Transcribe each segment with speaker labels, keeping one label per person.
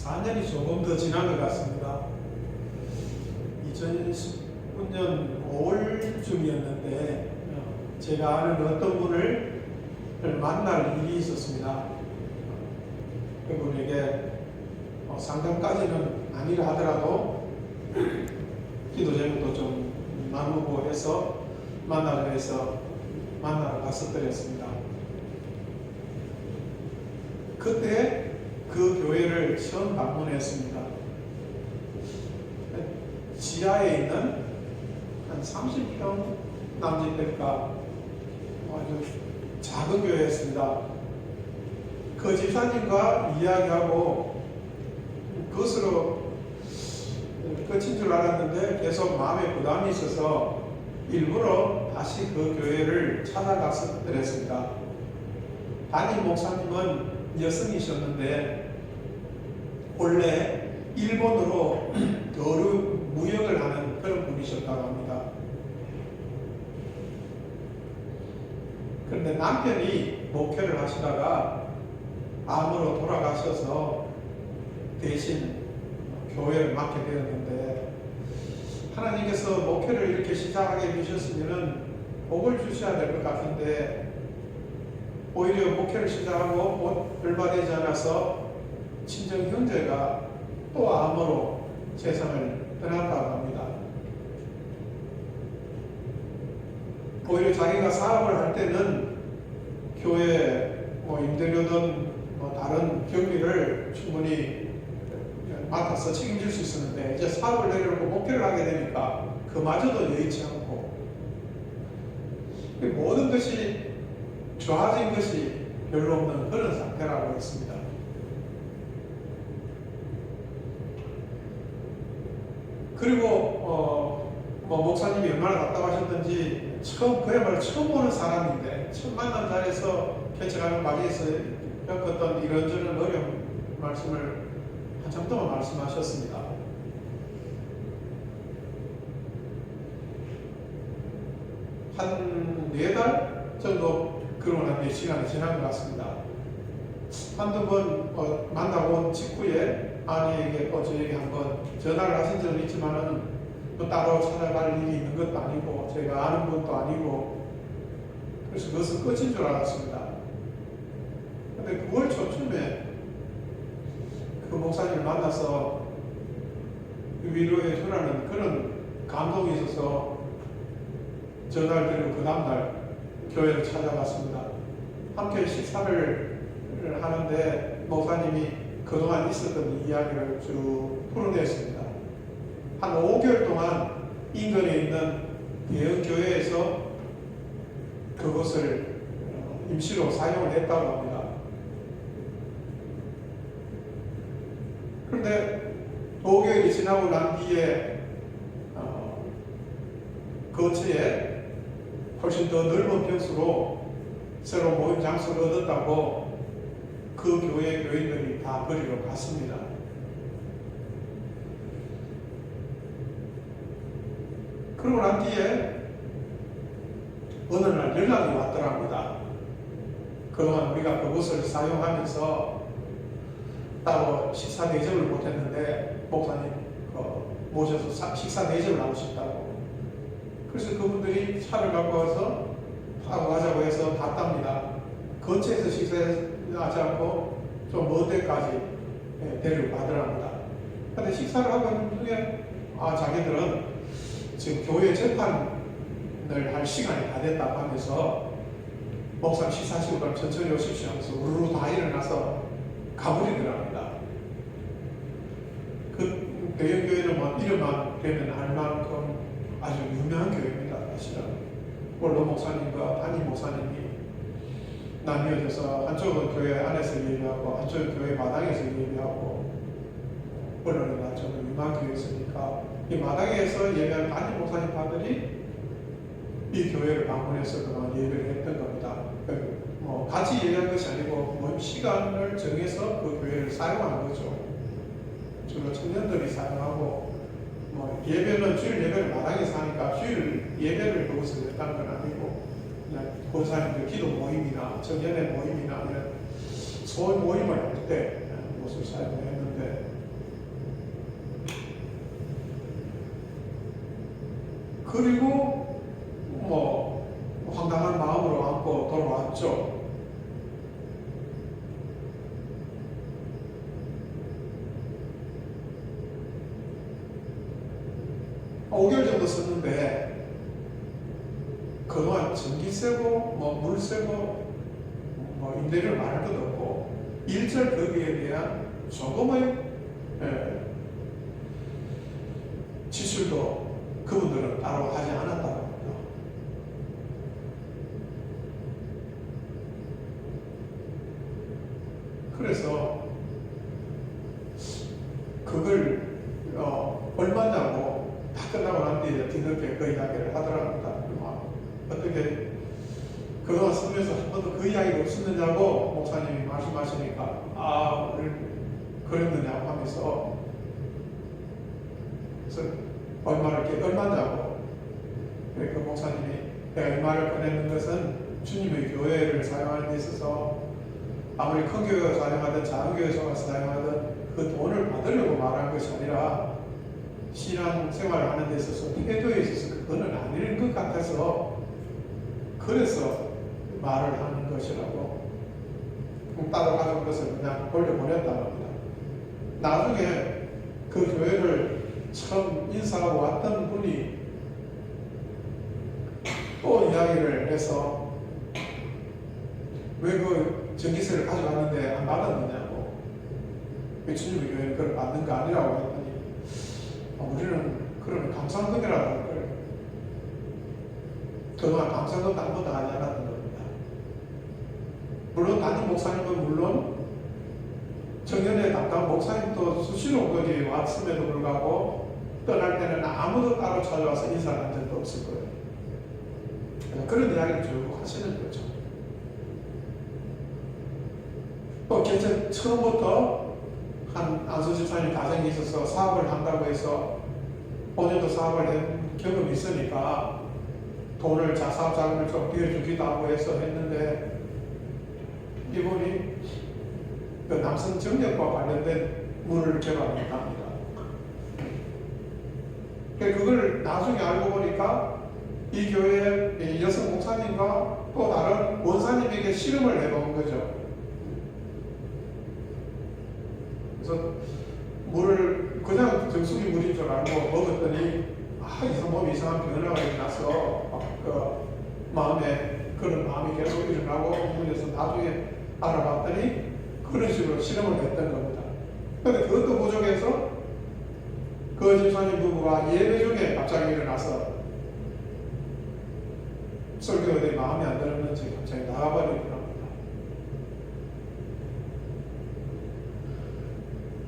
Speaker 1: 4년이 조금 더 지난 것 같습니다. 2019년 5월쯤이었는데 제가 아는 어떤 분을 만날 일이 있었습니다. 그분에게 상담까지는 아니라 하더라도 기도 제목도 좀 나누고 해서 만나러 갔었더랬습니다. 그때 그 교회를 처음 방문했습니다. 지하에 있는 한 30평 남짓 될까 아주 작은 교회였습니다. 그 집사님과 이야기하고 그것으로 끝인 줄 알았는데 계속 마음에 부담이 있어서 일부러 다시 그 교회를 찾아갔었더랬습니다. 담임 목사님은 여성이셨는데 원래 일본으로 거루 무역을 하는 그런 분이셨다고 합니다. 그런데 남편이 목회를 하시다가 암으로 돌아가셔서 대신 교회를 맡게 되었는데 하나님께서 목회를 이렇게 시작하게 해주셨으면 복을 주셔야 될 것 같은데 오히려 목회를 시작하고 얼마 되지 않아서 친정 형제가 또 암으로 세상을 떠났다고 합니다. 오히려 자기가 사업을 할 때는 교회 임대료든 다른 경비를 충분히 맡아서 책임질 수 있었는데 이제 사업을 내려놓고 목회를 하게 되니까 그마저도 여의치 않고 모든 것이 좋아진 것이 별로 없는 그런 상태라고 했습니다. 그리고 목사님이 얼마나 답답하셨던지 그야말로 처음 보는 사람인데 처음 만난 자리에서 개척하는 자리에서 겪었던 이런저런 어려운 말씀을 한참 동안 말씀하셨습니다. 한 4달 정도 그러고 난 뒤에 시간이 지난 것 같습니다. 한두 번 만나고 온 직후에 아내에게 저에게 한번 전화를 하신 적은 있지만은 따로 찾아갈 일이 있는 것도 아니고 제가 아는 분도 아니고 그래서 그것은 끝인 줄 알았습니다. 근데 9월 초쯤에 그 목사님을 만나서 위로해 주라는 그런 감동이 있어서 전화를 드리고 그 다음날 교회를 찾아갔습니다. 함께 식사를 하는데 목사님이 그동안 있었던 이야기를 쭉 풀어냈습니다. 한 5개월 동안 인근에 있는 대형 교회에서 그것을 임시로 사용을 했다고 합니다. 그런데 5개월이 지나고 난 뒤에 거처에 훨씬 더 넓은 평수로 새로 모임 장소를 얻었다고 그 교회 교인들이 다 그리로 갔습니다. 그러고 난 뒤에 어느 날 연락이 왔더랍니다. 그동안 우리가 그곳을 사용하면서 따로 식사 대접을 못했는데 목사님 모셔서 식사 대접을 하고 싶다고. 그래서 그분들이 차를 갖고 와서 타고 가자고 해서 갔답니다. 근처에서 식사하지 않고 좀 먼 데까지 데리고 가더랍니다. 그런데 식사를 하고 있는 중에 자기들은 지금 교회 재판을 할 시간이 다 됐다고 하면서 목사님 식사하시고 그럼 천천히 오십시오 하면서 우르르 다 일어나서 가버리더랍니다. 그 대형 교회는 이름만 되면 알 만큼 아주 유명한 교회입니다. 사실은 원로 목사님과 담임 목사님이 나뉘어져서 한쪽은 교회 안에서 예배하고 한쪽은 교회 마당에서 예배하고 원로는 좀 유명한 교회였으니까 이 마당에서 예배하는 담임 목사님들이 이 교회를 방문해서 그동안 예배를 했던 겁니다. 같이 예배한 것이 아니고 시간을 정해서 그 교회를 사용하는 거죠. 주로 청년들이 사용하고 예배는 주일 예배를 마당에서 하니까 주일 예배를 그곳에서 했다는 건 아니고 그냥 권사님들 기도 모임이나 청년의 모임이나 이런 소모임을 할 때 그것을 사용했는데 그리고 황당한 마음으로 안고 돌아왔죠. 5개월 정도 썼는데 그동안 전기세고 물세고 임대료를 말할 것도 없고 일절 거기에 대한 조금의 지출도 그분들은 따로 하지 않았다고 합니다. 그래서 그걸 얼마냐고 다 끝나고 난 뒤에 뒤늦게 그 이야기를 하더랍니다. 어떻게 그동안 쓰면서 한 번도 그 이야기가 없었느냐고 목사님이 말씀하시니까 그랬느냐고 하면서 그래서 얼마냐고 그 목사님이 내가 얼마를 꺼내는 것은 주님의 교회를 사용하는 데 있어서 아무리 큰 교회가 사용하든 작은 교회가 사용하든 그 돈을 받으려고 말한 것이 아니라 신앙 생활을 하는 데 있어서 태도에 있어서 그거는 아닌 것 같아서 그래서 말을 하는 것이라고 따로 가져온 것을 그냥 돌려보냈다고 합니다. 나중에 그 교회를 처음 인사하고 왔던 분이 또 이야기를 해서 왜 그 전기세를 가져갔는데 안 받았느냐고, 왜 주님의 교회는 그걸 받는 거 아니라고 했더니 우리는 그러면 감상금이라고 할 거예요. 그동안 감상금도 한 번도 하지 않았던 겁니다. 물론 담임 목사님은 물론 청년회 담당 목사님도 수시로 거기 왔음에도 불구하고 떠날 때는 아무도 따로 찾아와서 인사를 한 적도 없을 거예요. 그런 이야기를 쭉 하시는 거죠. 또 개척 처음부터 한 안수 집사님 가정이 있어서 사업을 한다고 해서 본인도 사업을 한 경험이 있으니까 돈을 사업 자금을 좀 빌려주기도 하고 해서 했는데 이분이 그 남성 정력과 관련된 문을 개발했답니다. 그걸 나중에 알고 보니까 이 교회 여성 목사님과 또 다른 원사님에게 실험을 해본 거죠. 그래서 물을 그냥 정수기 물인 줄 알고 먹었더니 몸에 이상한 변화가 일어나서 마음에 그런 마음이 계속 일어나고 그래서 나중에 알아봤더니 그런 식으로 실험을 했던 겁니다. 그런데 그것도 부족해서 그 집사님 부부가 예배 중에 갑자기 일어나서 설교에 대해 마음에 안 들었는지 갑자기 나가버리더랍니다.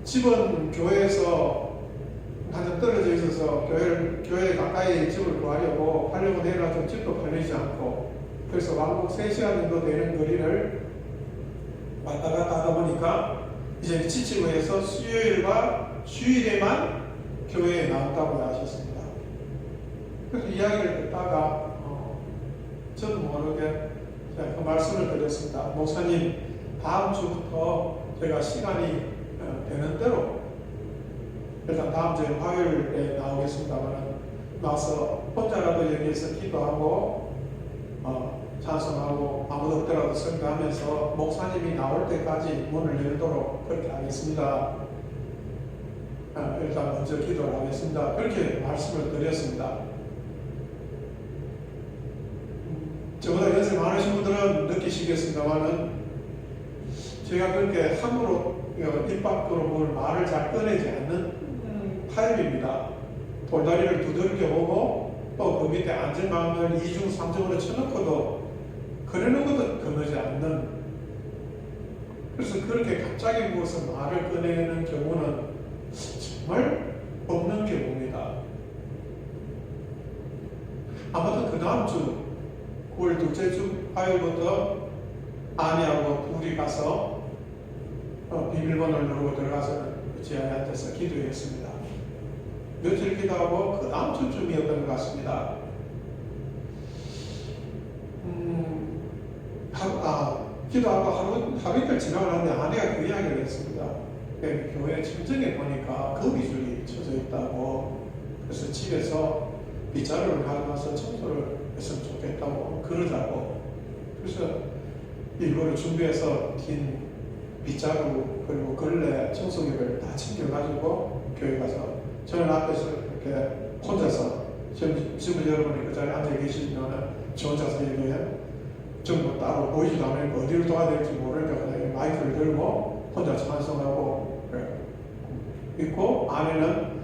Speaker 1: 집은 교회에서 한참 떨어져 있어서 교회 가까이 집을 구하려고 하려고 해가지고 집도 팔리지 않고 그래서 왕복 3시간 정도 되는 거리를 왔다 갔다 하다 보니까 이제 지치고 해서 수요일과 주일에만 교회에 나온다고 하셨습니다. 그래서 이야기를 듣다가 저도 모르게 제가 그 말씀을 드렸습니다. 목사님, 다음 주부터 제가 시간이 되는 대로 일단 다음 주에 화요일에 나오겠습니다만 나와서 혼자라도 여기에서 기도하고 찬송하고 아무도 없더라도 설교하면서 목사님이 나올 때까지 문을 열도록 그렇게 하겠습니다. 일단 먼저 기도를 하겠습니다. 그렇게 말씀을 드렸습니다. 저보다 연세 많으신 분들은 느끼시겠습니다만은 제가 그렇게 함부로 입 밖으로 말을 잘 꺼내지 않는 타입입니다. 돌다리를 두들겨 보고 또 그 밑에 안전망을 2중 3중으로 쳐놓고도 그러는 것도 건너지 않는, 그래서 그렇게 갑자기 무엇을 말을 꺼내는 경우는 정말 없는 경우입니다. 아무튼 그 다음 주 9월 둘째 주 화요일부터 아내하고 둘이 가서 비밀번호를 누르고 들어가서 지하에 앉아서 기도했습니다. 며칠 기도하고 그 다음 주쯤이었던 것 같습니다. 기도하고 하루 이틀 지나고 났는데 아내가 그 이야기를 했습니다. 교회 친정에 보니까 거미줄이 쳐져 있다고. 그래서 집에서 빗자루를 가져가서 청소를 했으면 좋겠다고 그러자고. 그래서 일부러 준비해서 긴 빗자루 그리고 걸레 청소기를 다 챙겨가지고 교회 가서 저는 앞에서 이렇게 혼자서 지금 여러분이 그 자리에 앉아 계시면 저 혼자서 얘기해요. 전부 따로 보이지도 않으니까 어디를 도와야 될지 모르니까 그냥 마이크를 들고 혼자 찬송하고 있고, 아내는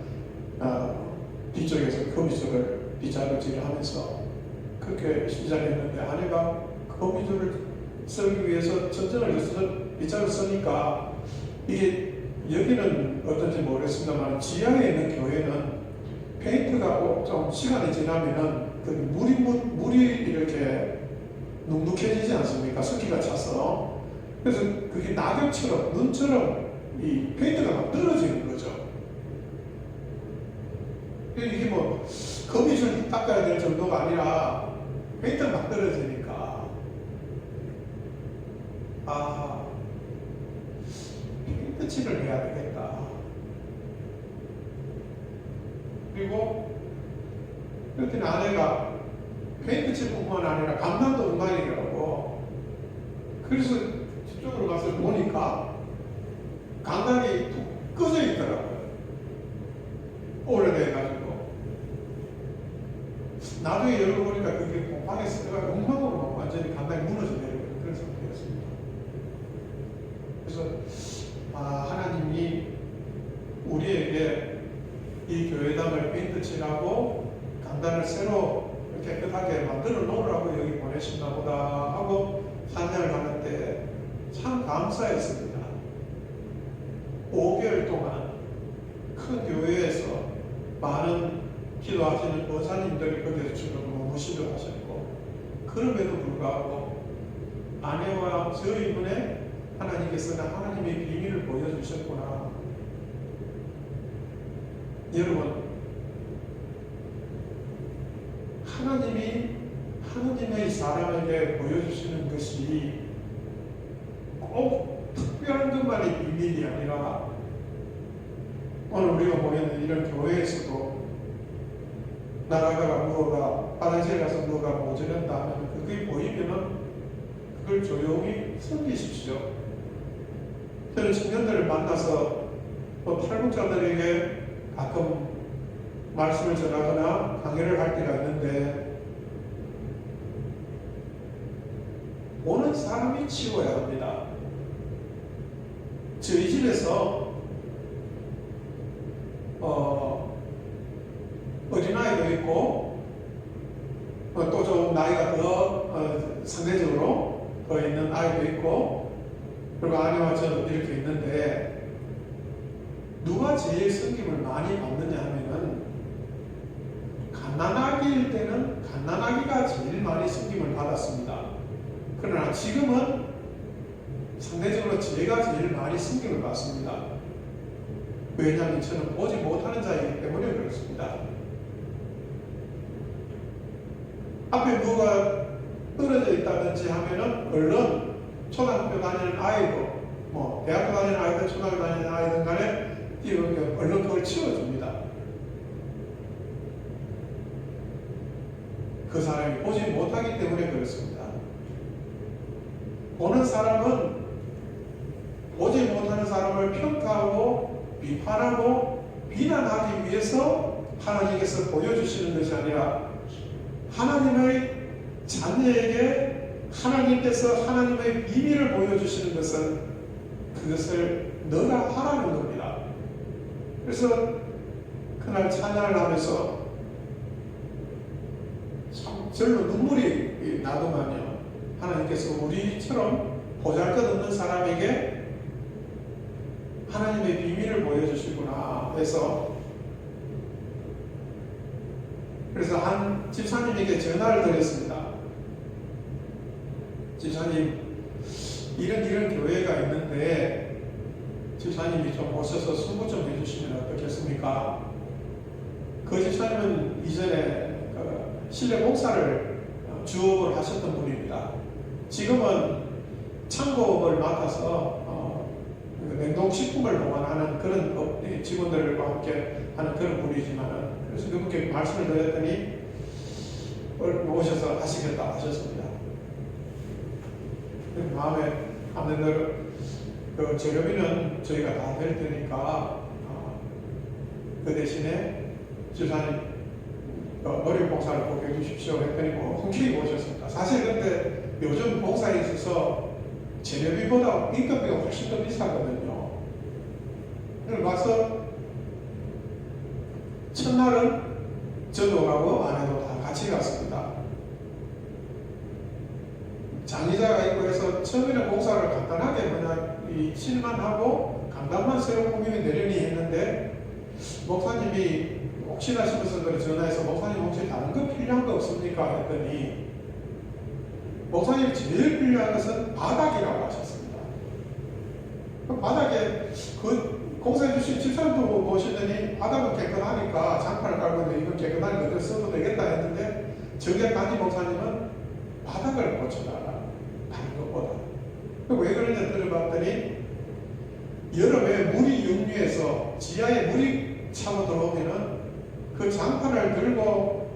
Speaker 1: 뒤쪽에서 거미줄을 빗자루질을 하면서 그렇게 시작했는데, 아내가 거미줄을 쓰기 위해서 전전을 해서 빗자루를 쓰니까 이게 여기는 어떤지 모르겠습니다만 지하에 있는 교회는 페인트가 좀 시간이 지나면은 그 물이 이렇게 눅눅해지지 않습니까? 습기가 차서. 그래서 그게 낙엽처럼, 눈처럼 이 페인트가 막 떨어지는 거죠. 이게 뭐, 거미줄 닦아야 될 정도가 아니라 페인트가 막 떨어지니까. 페인트 칠을 해야 되겠다. 그리고, 그랬더니 아내가 페인트 칠뿐만 아니라 감당도 엉망이라고. 그래서 저쪽으로 가서 보니까 강당이 툭 꺼져 있더라고요. 오래돼가지고. 나중에 열어보니까 그게 공방에서 들어가 엉망으로 완전히 강당이 무너져 내려오는 그런 상태였습니다. 그래서 하나님이 우리에게 이 교회당을 페인트 칠하고 강단을 새로 깨끗하게 만들어 놓으라고 여기 보내셨나 보다 하고 찬양을 하는데 참 감사했습니다. 5개월 동안 큰 교회에서 많은 기도하시는 보사님들이 거기에서 주로 무시도 하셨고, 그럼에도 불구하고 아내와 저희 분에 하나님께서는 하나님의 비밀을 보여주셨구나. 여러분, 하나님의 사람에게 보여주시는 것이 꼭 특별한 것만이 비밀이 아니라, 오늘 우리가 보이는 이런 교회에서도 나가다가 뭐가 화장실 가서 뭐가 모자란다 하면 그게 보이면은 그걸 조용히 섬기십시오. 저는 청년들을 만나서 탈북자들에게 가끔 말씀을 전하거나 강연을 할 때가 있는데, 보는 사람이 치워야 합니다. 저희 집에서 어린아이도 있고 또 좀 나이가 더 상대적으로 더 있는 아이도 있고, 그리고 아내와 저도 이렇게 있는데, 누가 제일 섬김을 많이 받느냐 하면은 갓난아기일 때는 갓난아기가 제일 많이 섬김을 받았습니다. 그러나 지금은 상대적으로 제가 제일 많이 섬김을 받습니다. 왜냐하면 저는 보지 못하는 자이기 때문에 그렇습니다. 앞에 뭐가 떨어져 있다든지 하면은 얼른 초등학교 다니는 아이도, 대학교 다니는 아이든 초등학교 다니는 아이든 간에 얼른 그걸 치워줍니다. 그 사람이 보지 못하기 때문에 그렇습니다. 보는 사람은 보지 못하는 사람을 평가하고 비판하고 비난하기 위해서 하나님께서 보여주시는 것이 아니라, 하나님의 자녀에게 하나님께서 하나님의 비밀을 보여주시는 것은 그것을 너가 하라는 겁니다. 그래서 그날 찬양을 하면서 참 절로 눈물이 나더만요. 하나님께서 우리처럼 보잘것없는 사람에게 하나님의 비밀을 보여주시구나 해서, 그래서 한 집사님에게 전화를 드렸습니다. 집사님, 이런 교회가 있는데 집사님이 좀 오셔서 수고 좀 해주시면 어떻겠습니까? 그 집사님은 이전에 실내 목사를 주업을 하셨던 분입니다. 지금은 창고업을 맡아서 냉동식품을 보관하는 그런 직원들과 함께 하는 그런 분이지만은, 그래서 그분께 말씀을 드렸더니 오셔서 하시겠다 하셨습니다. 마음에 하는 대로 그 재료비는 저희가 다 낼 테니까 그 대신에 집사님 어려운 봉사를 꼭 해주십시오 했더니 흔쾌히 오셨습니다. 사실 근데 요즘 봉사에 있어서 재료비보다 인건비가 훨씬 더 비싸거든요. 그래서 와서 첫날은 저도 가고 아내도 다 같이 갔습니다. 장의자가 있고 해서 처음에는 봉사를 간단하게 그냥 이 칠만 하고 강단만 새로 꾸미면 되려니 했는데 목사님이 혹시나 싶어서 전화해서 목사님 혹시 다른 거 필요한 거 없습니까? 했더니 목사님 제일 필요한 것은 바닥이라고 하셨습니다. 그 바닥에 그 공사해 주신 집사님도 보시더니 바닥은 깨끗하니까 장판을 깔고 있는데 이건 깨끗하니까 어떻게 써도 되겠다 했는데 정작 담임 목사님은 바닥을 고쳐달라. 다른 것보다. 왜 그런지 들어봤더니 여름에 물이 역류해서 지하에 물이 차고 들어오면은 그 장판을 들고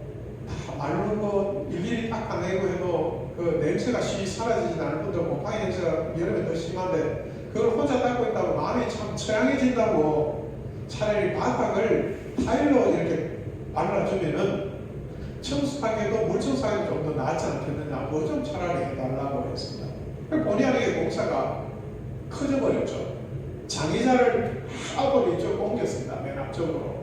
Speaker 1: 다 말르고 일일이 닦아내고 해도 그 냄새가 쉬 사라지지 않을 뿐더러 곰팡이 냄새가 여름에 더 심한데 그걸 혼자 닦고 있다고 마음이 참 처량해진다고 차라리 바닥을 타일로 이렇게 발라주면은 청소하기에도 물 청소하기도 좀 더 낫지 않겠느냐 뭐 좀 차라리 해달라고 했습니다. 본의 아니게 공사가 커져버렸죠. 장의자를 앞으로 이쪽으로 옮겼습니다. 맨 앞쪽으로.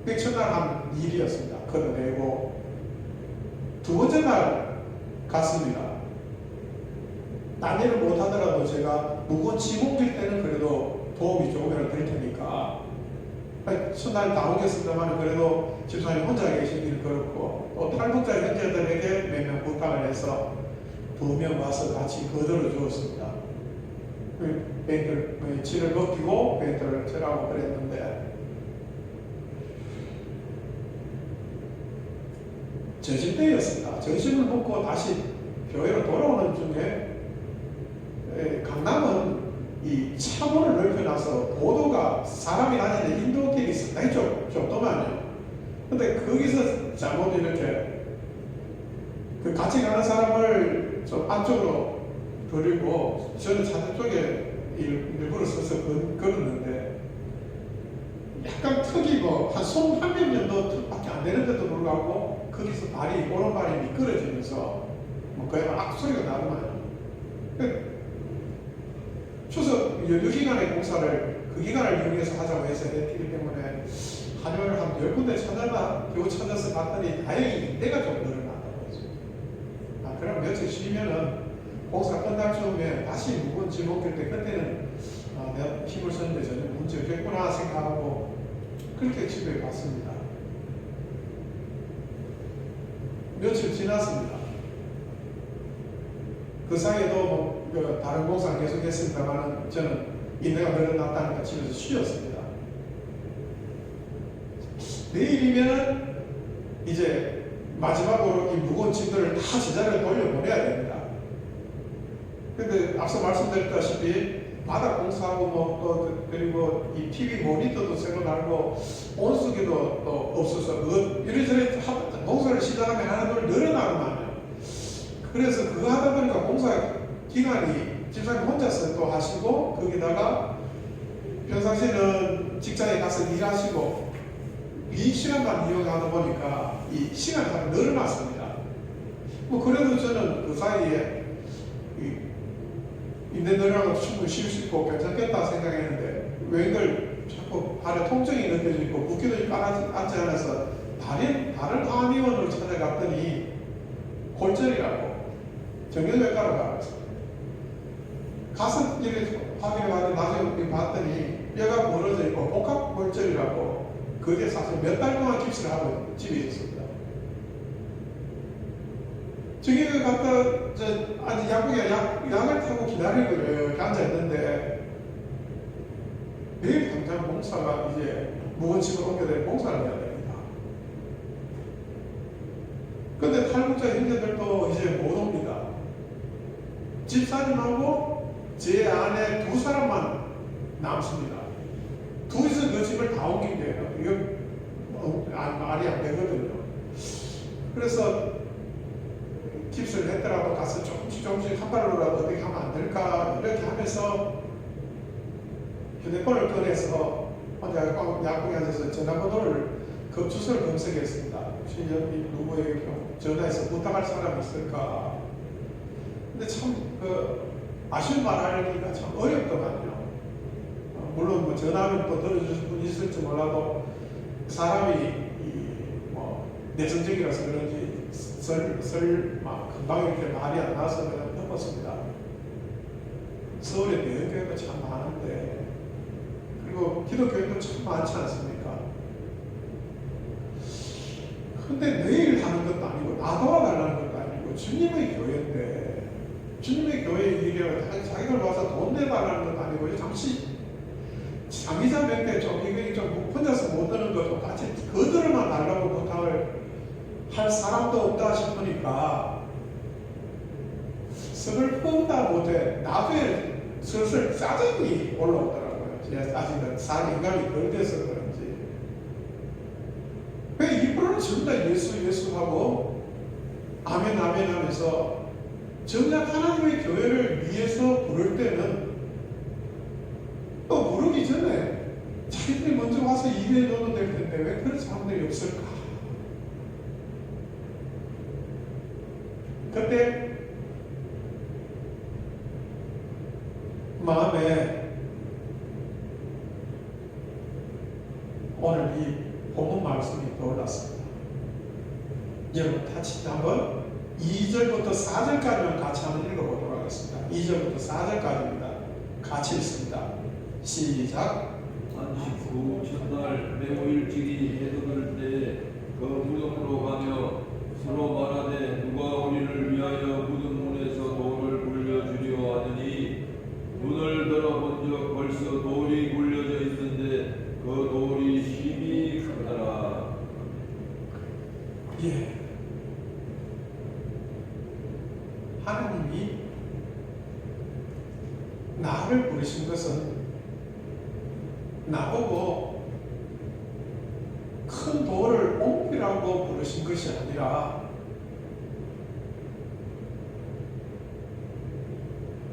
Speaker 1: 그게 첫날 한 일이었습니다. 걷어내고 두 번째 날 갔습니다. 딴 일을 못하더라도 제가 무거운 짐 옮길 때는 그래도 도움이 조금이라도 될 테니까 첫날 다 옮겼습니다만 그래도 집사님 혼자 계신 일 그렇고 또 탈북자 형제들에게 몇 명 부탁을 해서 2명 와서 같이 거들어 주었습니다. 벤트를 질을 벗기고 벤트를 절하고 그랬는데 점심 때였습니다. 점심을 먹고 다시 교회로 돌아오는 중에 강남은 이 차도를 넓혀놔서 도도가 사람이 다니는 인도길이 상당히 좁더만요. 근데 거기서 잘못 이렇게 그 같이 가는 사람을 좀 안쪽으로 버리고 저는 차도 쪽에 일부러 서서 걸었는데 약간 턱이 한 손 한 명 정도 턱밖에 안 되는데도 불구하고 거기서 발이 오른발이 미끄러지면서 그야말로 악소리가 나더만요. 추석 연휴 기간의 공사를 그 기간을 이용해서 하자고 해서 했기 때문에 한요일 한 10군데 찾아봐 겨우 찾아서 봤더니 다행히 이때가 좀 늘어났다고 했죠. 그럼 며칠 쉬면은 공사 끝날 즈음에 다시 무거운 짐 옮길 때 그때는 내가 힘을 썼는데 전혀 문제 없겠구나 생각하고 그렇게 집에 갔습니다. 며칠 지났습니다. 그 사이에도 다른 공사를 계속 했습니다만 저는 인내가 늘어났다니까 집에서 쉬었습니다. 내일이면 이제 마지막으로 이 무거운 짐들을 다 제자리로 돌려보내야 됩니다. 근데 앞서 말씀드렸다시피 바닥 공사하고 그리고 이 TV 모니터도 새로 달고 온수기도 또 없어서 이래저래 공사를 시작하면 하나둘 늘어나고만요. 그래서 그거 하다 보니까 공사 기간이 집사님 혼자서 또 하시고 거기다가 평상시에는 직장에 가서 일하시고 이 시간만 이용하다 보니까 이 시간이 다 늘어났습니다. 그래도 저는 그 사이에 인내 늘어나고 충분히 쉴 수 있고 괜찮겠다 생각했는데 웬걸 자꾸 발에 통증이 느껴지고 붓기도 앉지 않아서 다른 한의원을 찾아갔더니 골절이라고 정형외과로 가봤어요. 가서 이렇게 확인을 나중에 봤더니 뼈가 부러져 있고 복합골절이라고 그게 사실 몇 달 동안 깁스를 하고 집에 있었습니다. 저기 갔다 아직 약국에 약을 타고 기다리고 이렇게 앉아있는데 내일 당장 봉사가 이제 무거운 짐을 옮겨야 봉사를 해야 됩니다. 근데 탈북자 형제들도 이제 못 옵니다. 집사님하고 제 아내 두 사람만 남습니다. 둘이서 그 집을 다 옮긴대요. 이거 말이 안 되거든요. 그래서 깁스를 했더라도 가서 조금씩 한 발로라도 어떻게 하면 안 될까 이렇게 하면서 휴대폰을 꺼내서 혼자 약국에 앉아서 전화번호를 주소를 검색했습니다. 혹시 여기 누구에게 전화해서 부탁할 사람이 있을까? 근데 참 아쉬운 말하기가 참 어렵더만요. 물론 뭐 전화하면 또 들어주실 분이 있을지 몰라도 사람이 내성적이라서 그런지 금방 이렇게 말이 안 나와서 그냥 덮었습니다. 서울에 대형교회가 참 많은데 그리고 기독교회도 참 많지 않습니까? 근데 내일 하는 것도 아니고 나도와달라는 것도 아니고 주님의 교회인데 주님의 교회 일이라 자기가 와서 돈 내달라는 것도 아니고 잠시 장기자 몇 개 좀 이게 좀 혼자서 못 드는 것도 같이 그들만 달라고 부탁을 할 사람도 없다 싶으니까 슬프다 못해 나중에 슬슬 짜증이 올라오더라고요. 아직은 인간이 덜 돼서 그런지 왜 이분은 전부 다 예수 하고 아멘 하면서 정작 하나님의 교회를 위해서 부를 때는 또 부르기 전에 자기들이 먼저 와서 일해줘도 될 텐데 왜 그런 사람들이 없을까? 그때 마음에 오늘 이 본문 말씀이 떠올랐습니다. 여러분 같이 한번 2절부터 4절까지만 같이 한번 읽어보도록 하겠습니다. 2절부터 4절까지입니다. 같이 읽습니다. 시작.
Speaker 2: 안식 후 첫날 매우 일찍이 해도 들 때에 그 무덤으로 가며 서로 말하되 누가 우리를 위하여 무덤 문에서 돌을 굴려주려 하느니 눈을 들어본 적 벌써 돌이 굴려져 있는데 그 돌이 힘이 크더라.
Speaker 1: 예. 하나님이 나를 부르신 것은 나보고 큰 돌을 옮기라고 부르신 것이 아니라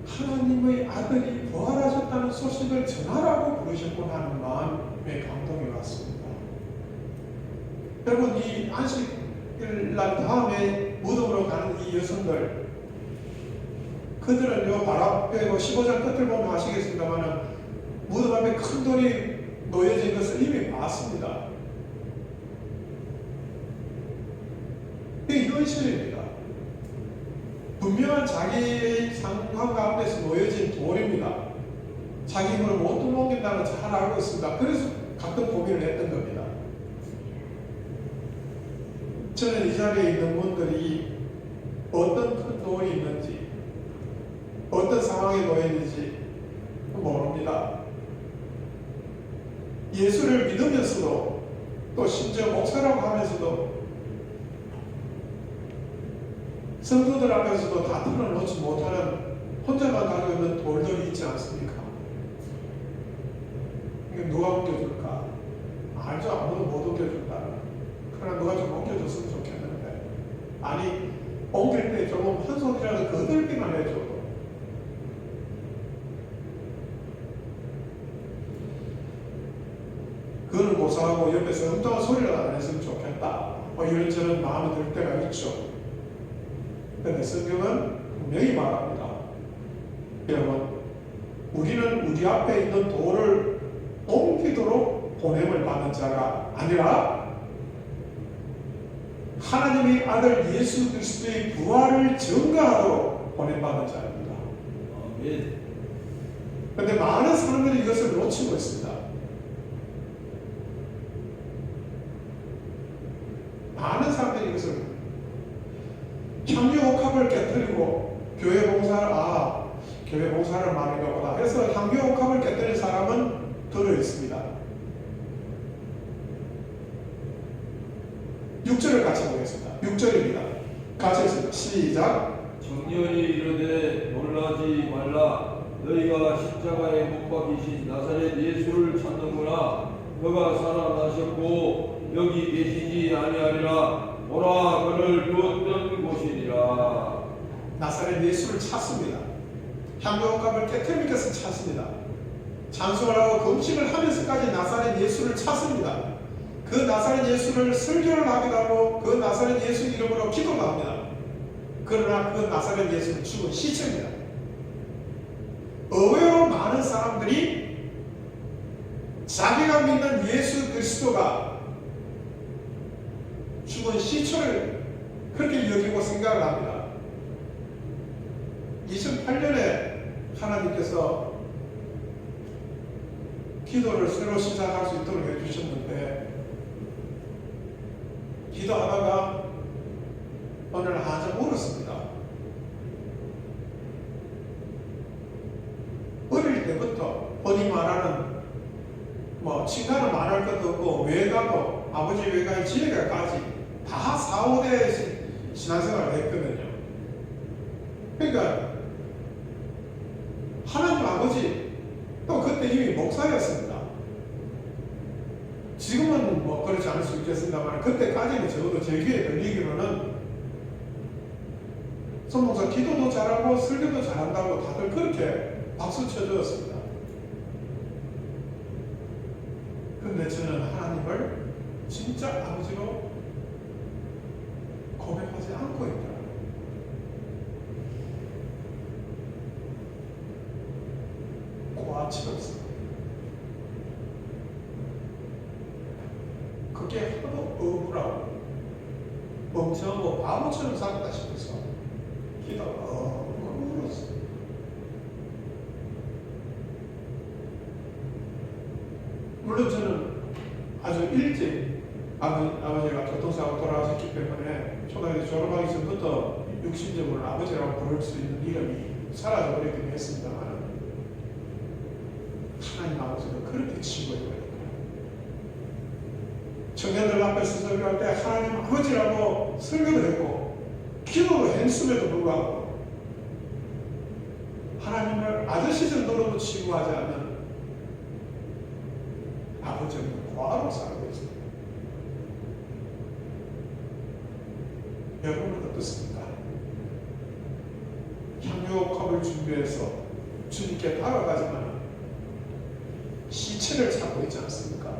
Speaker 1: 하나님의 아들이 부활하셨다는 소식을 전하라고 부르셨구나 하는 마음의 감동이 왔습니다. 여러분 이 안식일날 다음에 무덤으로 가는 이 여성들 그들은 요 발 앞에 15장 끝을 보면 아시겠습니다만 무덤 앞에 큰 돌이 놓여진 것을 이미 봤습니다. 이게 현실입니다. 분명한 자기의 상황 가운데서 놓여진 돌입니다. 자기 힘으로 못 넘긴다는 걸 잘 알고 있습니다. 그래서 가끔 고민을 했던 겁니다. 저는 이 자리에 있는 분들이 어떤 큰 돌이 있는지 어떤 상황에 놓여 있는지 모릅니다. 예수를 믿으면서도 또 심지어 목사라고 하면서도 성도들 앞에서도 다 털어놓지 못하는 혼자만 가지고 있는 돌들이 있지 않습니까? 이게 누가 옮겨줄까? 알죠? 아무도 못 옮겨준다. 그러나 누가 좀 옮겨줬으면 좋겠는데 아니 옮길 때 조금 한 손이라도 거들기만 해줘도 그거는 고사하고 옆에서 엉뚱한 소리를 안 했으면 좋겠다. 이런저런 마음이 들 때가 있죠. 그런데 성경은 분명히 말합니다. 여러분, 우리는 우리 앞에 있는 돌을 옮기도록 보냄을 받는 자가 아니라 하나님의 아들 예수 그리스도의 부활을 증거하도록 보냄받는 자입니다. 그런데 많은 사람들이 이것을 놓치고 있습니다. 많은 사람들이 이것을 향유옥합을 깨뜨리고 교회 봉사를 많이 가보다 해서 향유옥합을 깨뜨린 사람은 들어있습니다. 6절을 같이 보겠습니다. 6절입니다. 같이 읽습니다. 시작.
Speaker 2: 정년이 이르되 놀라지 말라. 너희가 십자가에 못 박히신 나사렛 예수를 찾는구나. 그가 살아나셨고 여기 계시지 아니하리라. 보라 그를 두었던 곳이니라.
Speaker 1: 나사렛 예수를 찾습니다. 향유옥합을 깨트리면서 찾습니다. 찬송을 하고 금식을 하면서까지 나사렛 예수를 찾습니다. 그 나사렛 예수를 설교를 하기도 하고 그 나사렛 예수 이름으로 기도도 합니다. 그러나 그 나사렛 예수는 죽은 시체입니다. 의외로 많은 사람들이 자기가 믿는 예수 그리스도가 죽은 시체를 그렇게 여기고 생각을 합니다. 2008년에 하나님께서 기도를 새로 시작할 수 있도록 해주셨는데, 기도하다가 어느 날 한참 울었습니다. 어릴 때부터 흔히 말하는 친가는 말할 것도 없고 외가도 아버지 외가의 지혜가까지 다 4, 5대 신앙생활을 했거든요. 그러니까 하나님 아버지 또 그때 이미 목사였습니다. 지금은 그렇지 않을 수 있겠습니다만 그때까지는 적어도 제 귀에 들리기로는 손목사 기도도 잘하고 설교도 잘한다고 다들 그렇게 박수 쳐주었습니다. 그런데 저는 하나님을 진짜 아버지로 고백하지 않고 있다. 고아치렀어. 그게 하도 억울하고 멍청하고 바보처럼 살았다 싶어서 기도가 울었어. 물론 저는 아주 일찍 아버지가 교통사고 돌아가셨기 때문에 초등학교 졸업하기 전부터 육신적으로 아버지라고 부를 수 있는 이름이 사라져버리긴 했습니다만 하나님 아버지가 그렇게 친구예요. 청년들 앞에서 설교할 때 하나님 아버지라고 설교도 했고 기도도 했음에도 불구하고 하나님을 아저씨 정도로도 치부하지 않는 아버지는 과로 살고 있습니다. 여러분은 어떻습니까? 향유옥합을 준비해서 주님께 다가가지만 시체를 찾고 있지 않습니까?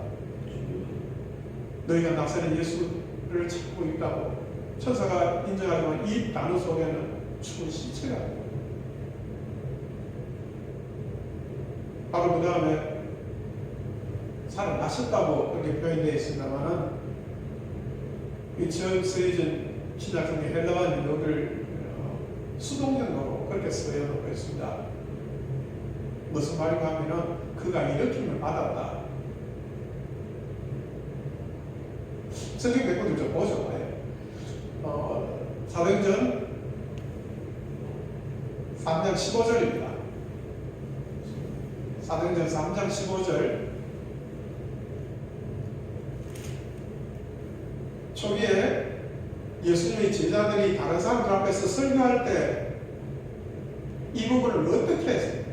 Speaker 1: 너희가 나사렛 예수를 찾고 있다고 천사가 인정하지만 이 단어 속에는 죽은 시체가 있고 바로 그 다음에 살아나셨다고 그렇게 표현되어 있습니다만은 이 저서해진 신약성경 헬라어 용어를 수동적으로 그렇게 써놓고 있습니다. 무슨 말인가 하면은 그가 일으킴을 받았다. 성경 몇 군데 좀 보죠. 사도행전 3장 15절입니다. 사도행전 3장 15절 초기에 예수님의 제자들이 다른 사람들 앞에서 설교할 때 이 부분을 어떻게 했어요?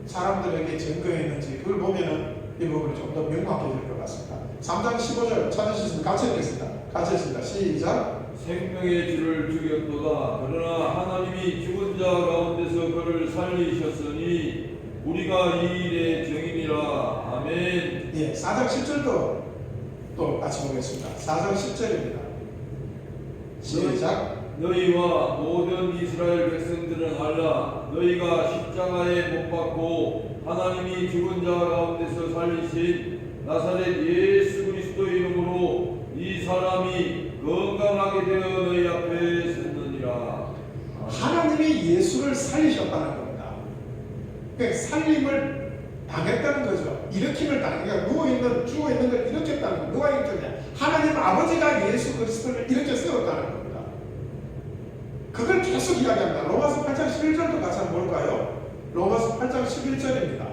Speaker 1: 사람들에게 증거했는지 그걸 보면은 이 부분이 좀 더 명확해질 것 같습니다. 3장 15절 찾으셨으면 같이 읽겠습니다. 같이 읽습니다. 시작.
Speaker 2: 생명의 주를 죽였도다. 그러나 하나님이 죽은 자 가운데서 그를 살리셨으니 우리가 이 일의 증인이라. 아멘.
Speaker 1: 예, 4장 10절도 또 같이 보겠습니다. 4장 10절입니다. 시작.
Speaker 2: 너희와 모든 이스라엘 백성들은 알라. 너희가 십자가에 못 박고 하나님이 죽은 자 가운데서 살리신 나사렛 예수 그리스도 이름으로 이 사람이 건강하게 되어 너희 앞에 섰느니라.
Speaker 1: 하나님이 예수를 살리셨다는 겁니다. 그러니까 살림을 당했다는 거죠. 일으킴을 당했다. 누워있는, 죽어있는 걸 일으켰다는 거. 누가 일으켰냐? 하나님 아버지가 예수 그리스도를 일으켜 세웠다는 겁니다. 그걸 계속 이야기합니다. 로마서 8장 11절도 같이 한번 볼까요? 로마서 8장 11절입니다.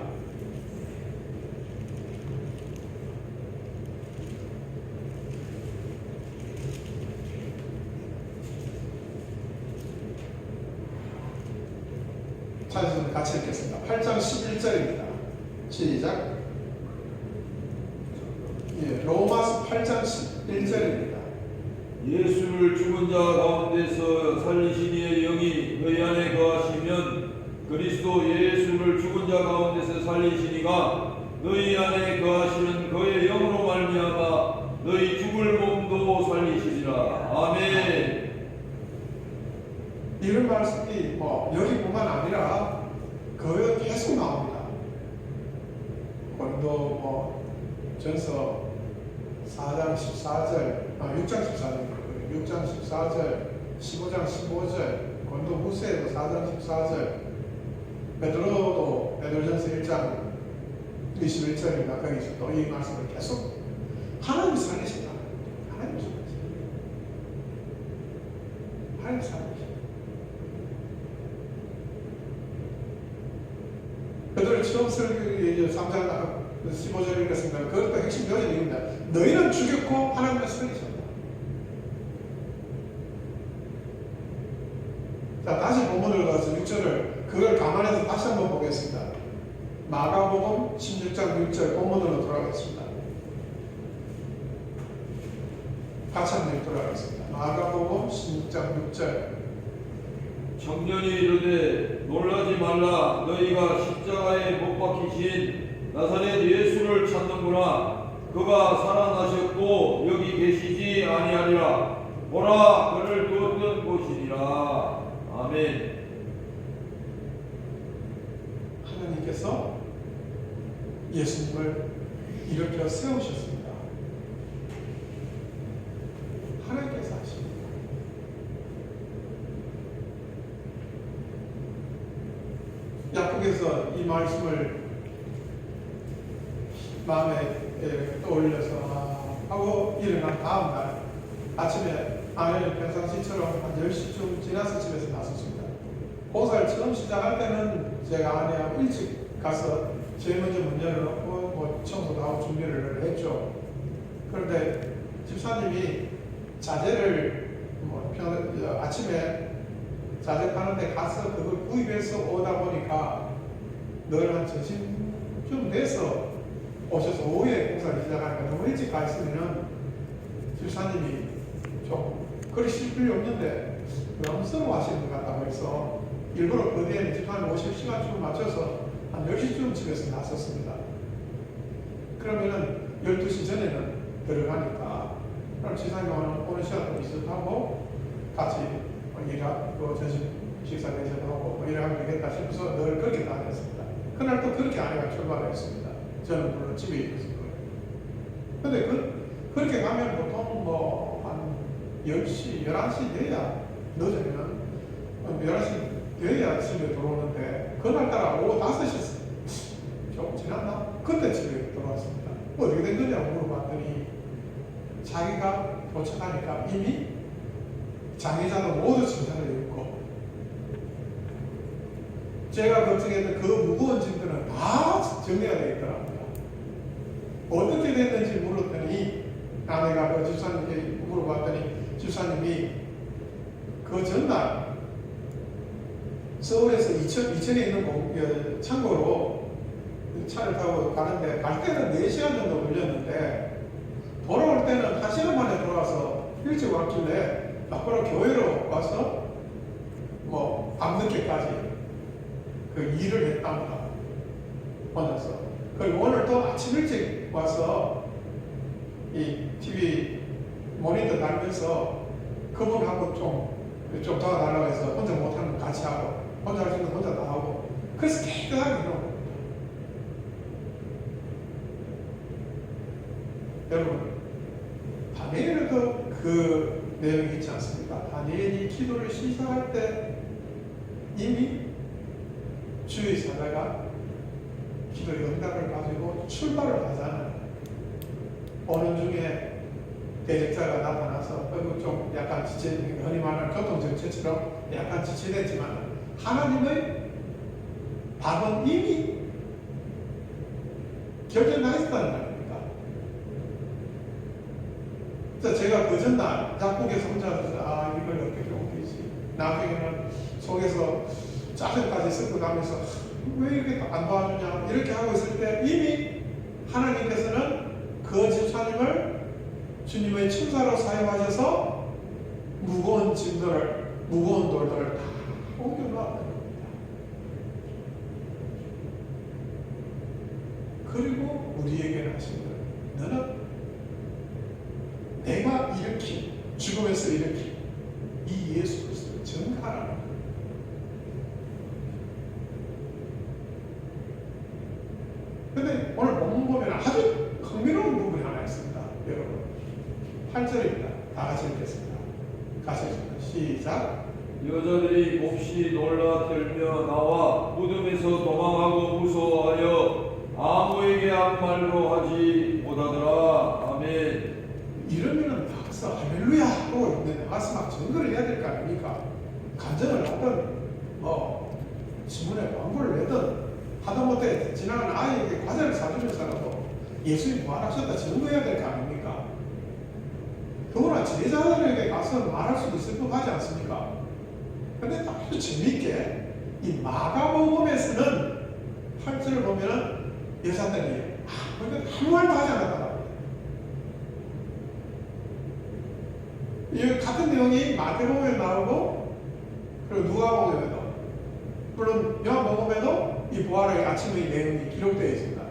Speaker 1: 찾으시면 같이 읽겠습니다. 8장 11절입니다. 시작. 예, 로마서 8장 11절입니다.
Speaker 2: 예수를 죽은 자 가운데서 살리신 이의 영이 너희 안에 거하시면 그리스도 예수를 죽은 자 가운데서 살리신 이가 너희 안에 거하시는 그의 영으로 말미암아 너희 죽을 몸도 살리시리라. 아멘.
Speaker 1: 이런 말씀이 여기뿐만 아니라 거의 계속 나옵니다. 고린도 전서 4장 14절, 6장 14절, 6장 14절, 15장 15절, 고린도 후서에도 4장 14절, 베드로전서 1장 21절입니다. 거기서도 이 말씀을 계속 하나님이 살리신다. 하나님이 살리신다. 하나님이 살리신다. 베드로 처음 설교 3장 15절을 읽었습니다. 그것도 핵심 요절입니다. 너희는 죽였고 하나님은 살리셨다. 자, 다시 본문을 가서 6절을 그걸 감안해서 다시 한번 보겠습니다. 마가복음 16장 6절 본문으로 돌아가겠습니다. 같이 한번 돌아가겠습니다. 마가복음 16장 6절.
Speaker 2: 청년이 이르되 놀라지 말라. 너희가 십자가에 못 박히신 나사렛 예수를 찾는구나. 그가 살아나셨고 여기 계시지 아니하리라. 보라, 그를 두었던 곳이니라. 아멘.
Speaker 1: 하나님께서 예수님을 일으켜 세우셨습니다. 하나님께서 하십니다. 약국에서 이 말씀을 마음에 떠올려서 하고 일어난 다음 날 아침에 아내는 평상시처럼 한 10시쯤 지나서 집에서 나섰습니다. 고사를 처음 시작할 때는 제가 아내하고 일찍 가서 제일 먼저 문 열어놓고 청소도 하고 준비를 했죠. 그런데 집사님이 자재를 아침에 자재 파는데 가서 그걸 구입해서 오다 보니까 늘 한 점심쯤 돼서 오셔서 오후에 공사를 시작하니까 너무 일찍 가 있으면은 집사님이 좀 그러실 필요 없는데 너무 서러워하시는 것 같다고 해서 일부러 그 뒤에는 집사님 오실 시간쯤 맞춰서 한 10시쯤 집에서 나섰습니다. 그러면은 12시 전에는 들어가니까 그럼 집사님 오는 시간도 있었다고 같이 일하고 점심 식사 대접하고 일하면 되겠다 싶어서 늘 그렇게 다녔습니다. 그날 또 그렇게 아내가 출발을 했습니다. 저는 물론 집에 있었을 거예요. 근데 그렇게 가면 보통 한 10시, 11시 돼야 늦으면 11시 돼야 집에 들어오는데 그날따라 오후 5시 조금 지났나? 그때 집에 들어왔습니다. 어떻게 된 거냐고 물어봤더니 자기가 도착하니까 이미 장애자도 모두 진단을 했고 제가 걱정했던 그 무거운 짐들은 다 정리가 되어 있더랍니다. 어떻게 됐는지 물었더니 아내가 그 집사님께 물어봤더니 집사님이 그 전날 서울에서 이천에 있는 창고로 차를 타고 가는데 갈 때는 4시간 정도 걸렸는데 돌아올 때는 1시간 만에 돌아와서 일찍 왔길래 앞으로 교회로 와서 밤늦게까지 그 일을 했답니다. 혼자서. 그리고 오늘 또 아침 일찍 와서 이 TV 모니터 달면서 그분하고 좀 도와달라고 해서 혼자 못하는 거 같이 하고 혼자 할 수 있는 거 혼자 다 하고 그래서 깨끗하게 해놓은 겁니다. 여러분 다니엘에도 그 내용이 있지 않습니까? 다니엘이 기도를 시작할 때 이미 주의 사자가 기도의 응답을 가지고 출발을 하잖아요. 오는 중에 대적자가 나타나서 좀 약간 흔히 말하는 교통정체처럼 약간 지체됐지만 하나님의 답은 이미 결정나 있었다는 말입니다. 그래서 제가 그 전날 약국에서 혼자서 이걸 어떻게 옮기지? 나중에는 속에서 짜증까지 섞고 가면서 왜 이렇게 안 도와주냐 이렇게 하고 있을 때 이미 하나님께서는 그 집사님을 주님의 천사로 사용하셔서 무거운 짐들을, 무거운 돌들을 다 옮겨놓았다는 겁니다. 그리고 우리에게 하신 것, 너는 내가 일으킨, 죽음에서 일으킨 이 예수 그리스도를 전가하라는 거예요. 근데 오늘 본문 보면 아주 흥미로운 부분이 하나 있습니다. 여러분 8절입니다. 다 같이 읽겠습니다. 같이 읽습니다. 시작.
Speaker 2: 여자들이 몹시 놀라 떨며 나와 무덤에서 도망하고 무서워하여 아무에게 아무 말도 하지 못하더라. 아멘.
Speaker 1: 이러면은 박사 할렐루야 하고 있는데 가서 막 증거를 해야 될 거 아닙니까? 간증을 하든 신문에 광고를 내든 하다못해 지나가는 아이에게 과자를 사주면서라도 예수님 부활하셨다 증거해야 될 거 아닙니까? 더구나 제자들에게 가서 말할 수도 있을 것 같지 않습니까? 근데 아주 재밌게 이 마가복음에서는 8절을 보면은 여자들이 아무 말도 하지 않았다. 이 같은 내용이 마태복음에 나오고 그리고 누가복음에도 물론 요한복음에도 이 부활의 아침의 내용이 기록되어 있습니다.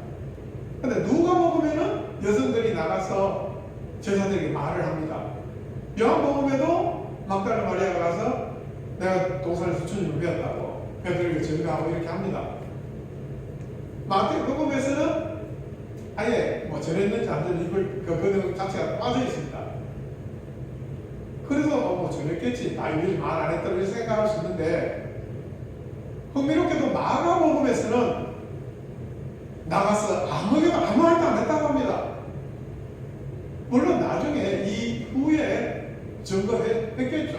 Speaker 1: 근데 누가복음에는 여성들이 나가서 제자들에게 말을 합니다. 요한복음에도 막달라 마리아가 가서 내가 동산에서 주님을 배웠다고 베드로에게 증거하고 이렇게 합니다. 마태복음에서는 아예 뭐 전했는지 안 전했는지 그 내용 자체가 빠져 있습니다. 그래서 뭐 전했겠지, 나 이미 말 안 했다고 이렇게 생각할 수 있는데 흥미롭게도 마가복음에서는 나가서 아무 말도 안 했다고 합니다. 물론 나중에 이 후에 증거했겠죠.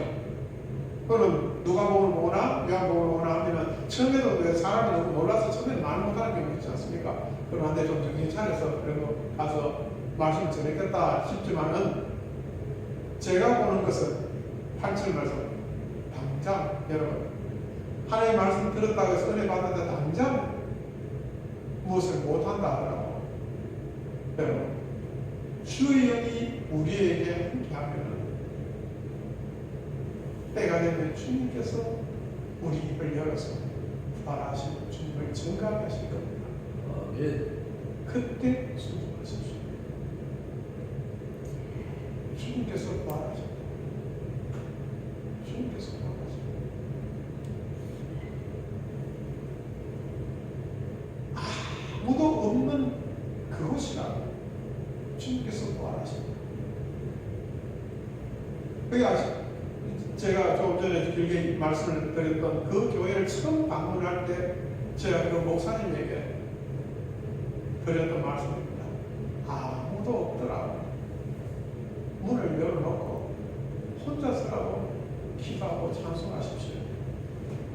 Speaker 1: 그거는 누가복음을 보거나 요한복음을 보거나 하면 처음에도 왜 사람이 너무 놀라서 처음에는 말 못하는 경우 있지 않습니까? 그런데 좀 정신 차려서 그래도 가서 말씀을 전했겠다 싶지만은 제가 보는 것은 8절 말씀 당장 여러분 하나님의 말씀 들었다고 해서 은혜 받았는데 당장 무엇을 못한다 하더라고. 여러분 주의 영이 우리에게 함께하면 때가 되면 주님께서 우리 입을 열어서 부활하시고 주님을 증가하실 겁니다.
Speaker 2: 아멘.
Speaker 1: 그때 순종하십시오. 주님께서 부활하십니다. 주님께서 부활하십니다. 아무도 없는 그곳이라 주님께서 부활하십니다. 그게 제가 조금 전에 길게 말씀을 드렸던 그 교회를 처음 방문할 때 제가 그 목사님에게 드렸던 말씀입니다. 아무도 없더라고. 문을 열어놓고 혼자서라도 기도하고 찬송하십시오.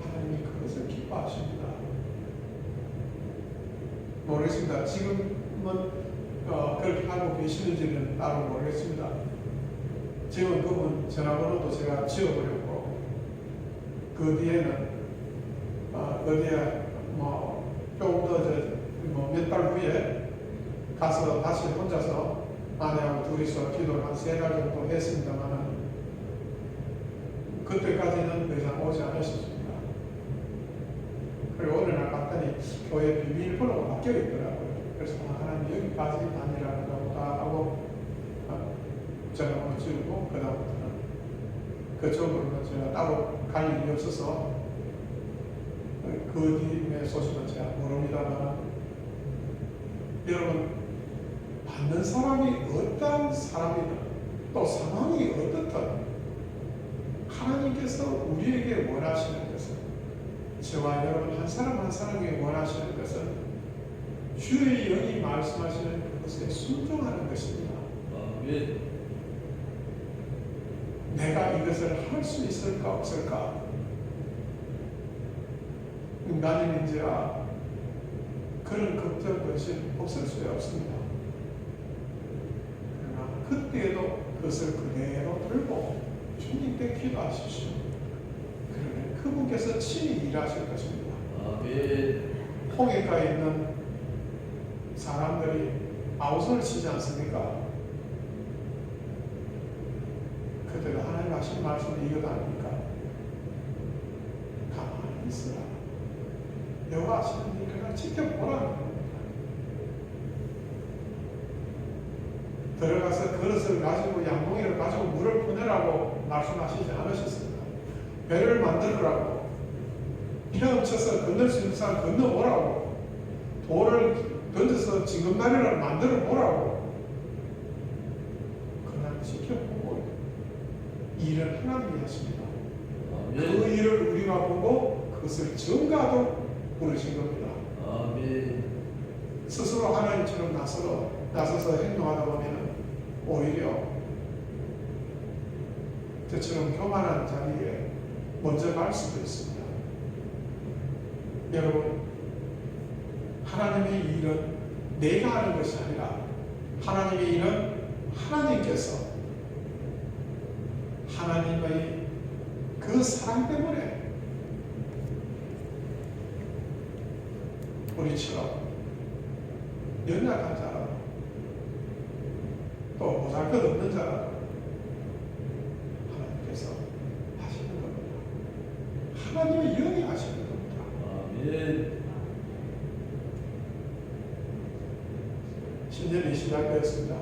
Speaker 1: 하나님이 그것을 기뻐하십니다. 모르겠습니다. 지금은 그렇게 하고 계시는지는 따로 모르겠습니다. 지금 그분 전화번호도 제가 지워버렸고 그 뒤에는 어디에 뭐 조금 더 몇 달 후에 가서 다시 혼자서 아내하고 둘이서 기도를 한 3달 정도 했습니다만은 그때까지는 더 이상 오지 않으셨습니다. 그리고 어느 날 갔더니 교회 비밀번호가 바뀌어 있더라고요. 그래서 하나님 여기까지 다니라는 거다 하고 전화번호 지우고 그다음부터는 그쪽으로는 제가 따로 갈 일이 없어서 그 뒤의 소식은 제가 모릅니다만 여러분 받는 사람이 어떤 사람이든 또 상황이 어떻든 하나님께서 우리에게 원하시는 것은 저와 여러분 한 사람 한 사람에게 원하시는 것은 주의 영이 말씀하시는 그것에 순종하는 것입니다.
Speaker 2: 아멘.
Speaker 1: 내가 이것을 할 수 있을까 없을까? 인간인지라 그런 걱정 근심 없을 수 없습니다. 그러나 그때에도 그것을 그대로 들고 주님께 기도하십시오. 그러면 그분께서 친히 일하실 것입니다.
Speaker 2: 아멘.
Speaker 1: 홍해가에 있는 사람들이 아우성을 치지 않습니까? 그때가 하나님 하신 말씀이 이것 아닙니까? 가만히 있으라. 여호와 하시는 일 그냥 지켜보라는 겁니다. 들어가서 그릇을 가지고 양동이를 가지고 물을 푸내라고 말씀하시지 않으셨습니다. 배를 만들으라고, 헤엄쳐서 건널 수 있는 사람 건너보라고, 돌을 던져서 징검다리를 만들어 보라고. 그냥 지켜보고 일을 하나님이 하십니다. 그 일을 우리가 보고 그것을 증가하도록 부르신 겁니다.
Speaker 2: 아멘.
Speaker 1: 스스로 하나님처럼 나서서 행동하다 보면 오히려 저처럼 교만한 자리에 먼저 갈 수도 있습니다. 여러분, 하나님의 일은 내가 하는 것이 아니라 하나님의 일은 하나님께서 하나님의 그 사랑 때문에 우리처럼 연약한 자라도 또 보잘것 없는 자라도 하나님께서 하시는 겁니다. 하나님의 영이 하시는 겁니다.
Speaker 2: 아멘.
Speaker 1: 신년이 시작되었습니다.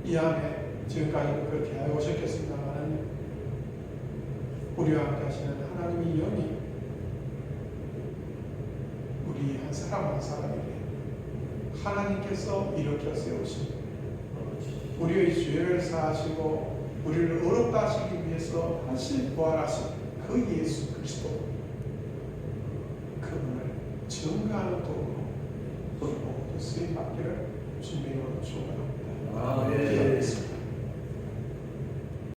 Speaker 1: 이 안에 지금까지도 그렇게 알고 오셨겠습니다만 우리와 함께 하시는 하나님의 영이 우리 한 사람 한 사람에게 하나님께서 일으켜 세우신 우리의 죄를 사하시고 우리를 어렵다 하시기 위해서 다시 부활하신 그 예수 그리스도, 그분을 증거하는 도구로 우리 모두 쓰임받기를 주님의